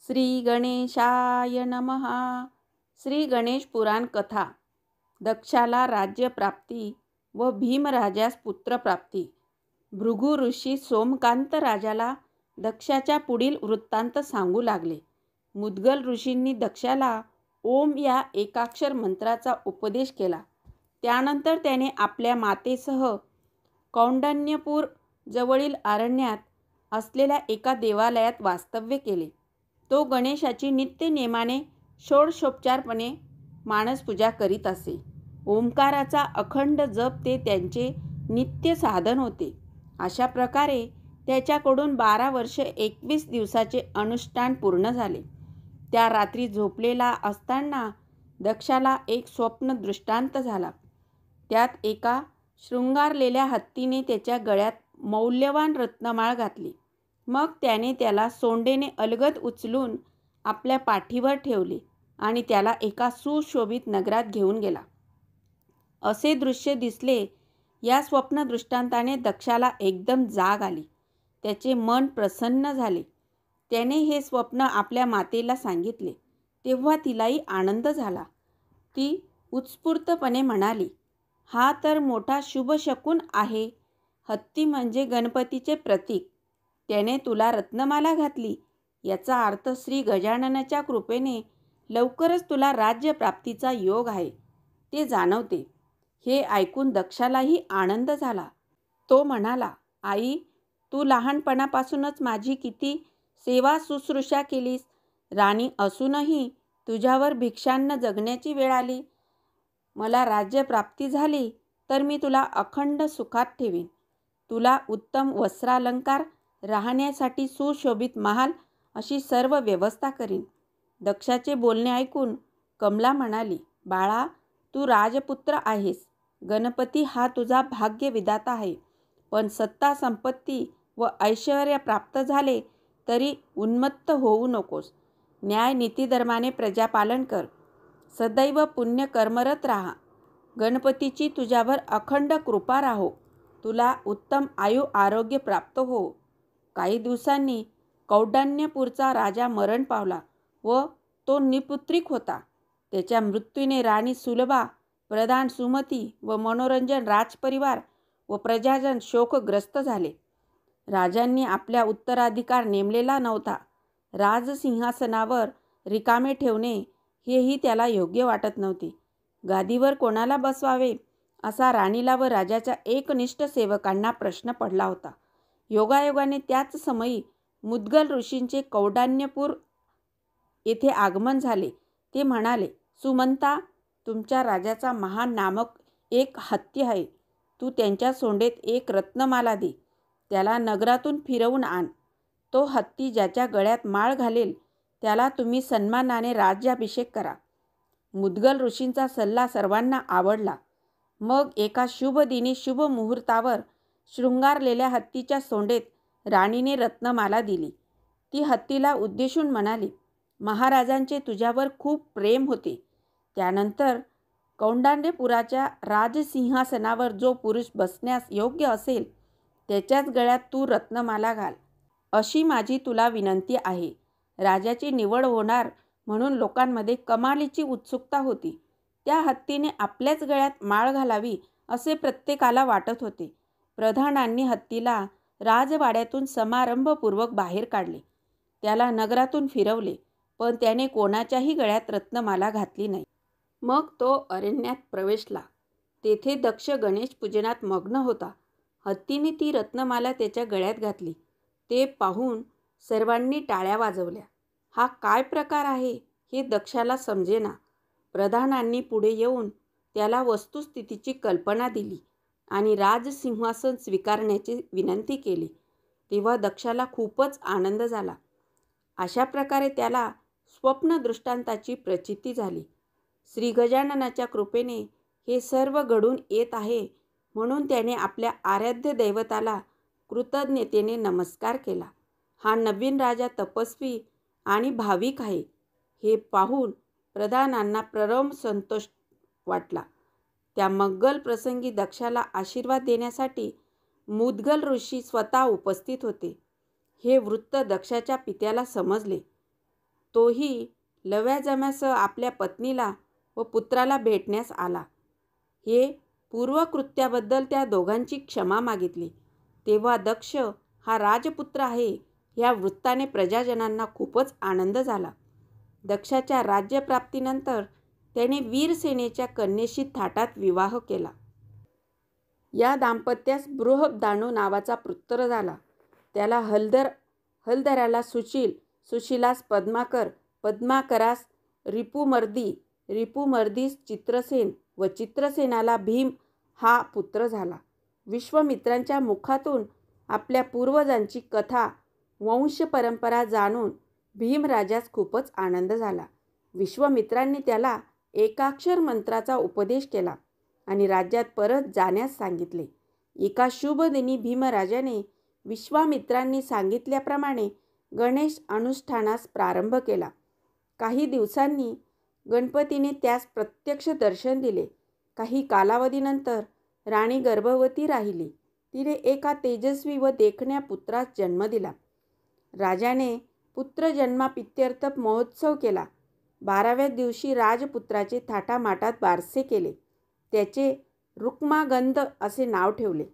श्री गणेशाय नमः. श्री गणेश पुराण कथा. दक्षाला राज्यप्राप्ती व भीमराजास पुत्रप्राप्ती. भृगु ऋषी सोमकांत राजाला दक्षाच्या पुढील वृत्तांत सांगू लागले. मुद्गल ऋषींनी दक्षाला ओम या एकाक्षर मंत्राचा उपदेश केला. त्यानंतर त्याने आपल्या मातेसह कौंडण्यपूर जवळील अरण्यात असलेल्या एका देवालयात वास्तव्य केले. तो गणेशाची नित्य नेमाने षोडशोपचारपणे मानसपूजा करीत असे. ओंकाराचा अखंड जप ते त्यांचे नित्य साधन होते. अशा प्रकारे त्याच्याकडून 12 वर्षे 21 दिवसाचे अनुष्ठान पूर्ण झाले. त्या रात्री झोपलेला असताना दक्षाला एक स्वप्न दृष्टांत झाला. त्यात एका शृंगारलेल्या हत्तीने त्याच्या गळ्यात मौल्यवान रत्नमाळ घातली. मग त्याने त्याला सोंडेने अलगद उचलून आपल्या पाठीवर ठेवले आणि त्याला एका सुशोभित नगरात घेऊन गेला. असे दृश्य दिसले. या स्वप्न दृष्टांताने दक्षाला एकदम जाग आली. त्याचे मन प्रसन्न झाले. त्याने हे स्वप्न आपल्या मातेला सांगितले. तेव्हा तिलाही आनंद झाला. ती उत्स्फूर्तपणे म्हणाली, हा तर मोठा शुभशकुन आहे. हत्ती म्हणजे गणपतीचे प्रतीक. त्याने तुला रत्नमाला घातली. याचा अर्थ श्री गजाननाच्या कृपेने लवकरच तुला राज्यप्राप्तीचा योग आहे ते जाणवते. हे ऐकून दक्षालाही आनंद झाला. तो म्हणाला, आई, तू लहानपणापासूनच माझी किती सेवा शुश्रूषा केलीस. राणी असूनही तुझ्यावर भिक्षान्न जगण्याची वेळ आली. मला राज्यप्राप्ती झाली तर मी तुला अखंड सुखात ठेवीन. तुला उत्तम वस्त्रालंकार, राहण्यासाठी सुशोभित महाल अशी सर्व व्यवस्था करीन. दक्षाचे बोलणे ऐकून कमला म्हणाली, बाळा, तू राजपुत्र आहेस. गणपती हा तुझा भाग्यविधाता आहे. पण सत्ता, संपत्ती व ऐश्वर्य प्राप्त झाले तरी उन्मत्त होऊ नकोस. न्याय, नीतिधर्माने प्रजापालन कर. सदैव पुण्य कर्मरत राहा. गणपतीची तुझ्यावर अखंड कृपा राहो. तुला उत्तम आयु आरोग्य प्राप्त हो. काही दिवसांनी कौंडण्यपूरचा राजा मरण पावला व तो निपुत्रिक होता. त्याच्या मृत्यूने राणी सुलभा, प्रधान सुमती व मनोरंजन राजपरिवार व प्रजाजन शोकग्रस्त झाले. राजांनी आपल्या उत्तराधिकार नेमलेला नव्हता. राजसिंहासनावर रिकामे ठेवणे हेही त्याला योग्य वाटत नव्हते. गादीवर कोणाला बसवावे असा राणीला व राजाच्या एकनिष्ठ सेवकांना प्रश्न पडला होता. योगायोगाने त्याच समयी मुद्गल ऋषींचे कौंडण्यपूर येथे आगमन झाले. ते म्हणाले, सुमंता, तुमच्या राजाचा महान नामक एक हत्ती आहे. तू त्यांच्या सोंडेत एक रत्नमाला दे. त्याला नगरातून फिरवून आण. तो हत्ती ज्याच्या गळ्यात माळ घालेल त्याला तुम्ही सन्मानाने राज्याभिषेक करा. मुद्गल ऋषींचा सल्ला सर्वांना आवडला. मग एका शुभ दिनी शुभ मुहूर्तावर शृंगारलेल्या हत्तीच्या सोंडेत राणीने रत्नमाला दिली. ती हत्तीला उद्देशून म्हणाली, महाराजांचे तुझ्यावर खूप प्रेम होते. त्यानंतर कौंडण्यपुराच्या राजसिंहासनावर जो पुरुष बसण्यास योग्य असेल त्याच्याच गळ्यात तू रत्नमाला घाल, अशी माझी तुला विनंती आहे. राजाची निवड होणार म्हणून लोकांमध्ये कमालीची उत्सुकता होती. त्या हत्तीने आपल्याच गळ्यात माळ घालावी असे प्रत्येकाला वाटत होते. प्रधानांनी हत्तीला राजवाड्यातून समारंभपूर्वक बाहेर काढले. त्याला नगरातून फिरवले, पण त्याने कोणाच्याही गळ्यात रत्नमाला घातली नाही. मग तो अरण्यात प्रवेशला. तेथे दक्ष गणेश पूजनात मग्न होता. हत्तीने ती रत्नमाला त्याच्या गळ्यात घातली. ते पाहून सर्वांनी टाळ्या वाजवल्या. हा काय प्रकार आहे हे दक्षाला समजेना. प्रधानांनी पुढे येऊन त्याला वस्तुस्थितीची कल्पना दिली आणि राजसिंहासन स्वीकारण्याची विनंती केली. तेव्हा दक्षाला खूपच आनंद झाला. अशा प्रकारे त्याला स्वप्न दृष्टांताची प्रचिती झाली. श्री गजाननाच्या कृपेने हे सर्व घडून येत आहे म्हणून त्याने आपल्या आराध्य दैवताला कृतज्ञतेने नमस्कार केला. हा नवीन राजा तपस्वी आणि भाविक आहे. हे पाहून प्रधानांना परम संतोष वाटला. त्या मंगल प्रसंगी दक्षाला आशीर्वाद देण्यासाठी मुद्गल ऋषी स्वतः उपस्थित होते. हे वृत्त दक्षाच्या पित्याला समजले. तोही लव्याजम्यासह आपल्या पत्नीला व पुत्राला भेटण्यास आला. हे पूर्वकृत्याबद्दल त्या दोघांची क्षमा मागितली. तेव्हा दक्ष हा राजपुत्र आहे या वृत्ताने प्रजाजनांना खूपच आनंद झाला. दक्षाच्या राज्यप्राप्तीनंतर त्याने वीरसेनेच्या कन्येशी थाटात विवाह केला. या दाम्पत्यास बृहद्दानू नावाचा पुत्र झाला. त्याला हलधराला सुशील, सुशीलास पद्माकर, पद्माकरास रिपुमर्दी, रिपुमर्दीस चित्रसेन व चित्रसेनाला भीम हा पुत्र झाला. विश्वामित्रांच्या मुखातून आपल्या पूर्वजांची कथा वंशपरंपरा जाणून भीमराजास खूपच आनंद झाला. विश्वामित्रांनी त्याला एकाक्षर मंत्राचा उपदेश केला आणि राज्यात परत जाण्यास सांगितले. एका शुभ दिनी भीमराजाने विश्वामित्रांनी सांगितल्याप्रमाणे गणेश अनुष्ठानास प्रारंभ केला. काही दिवसांनी गणपतीने त्यास प्रत्यक्ष दर्शन दिले. काही कालावधीनंतर राणी गर्भवती राहिली. तिने एका तेजस्वी व देखण्या पुत्रास जन्म दिला. राजाने पुत्रजन्माप्रीत्यर्थ महोत्सव केला. 12व्या दिवशी राजपुत्राचे थाटामाटात बारसे केले. त्याचे रुक्मागंध असे नाव ठेवले.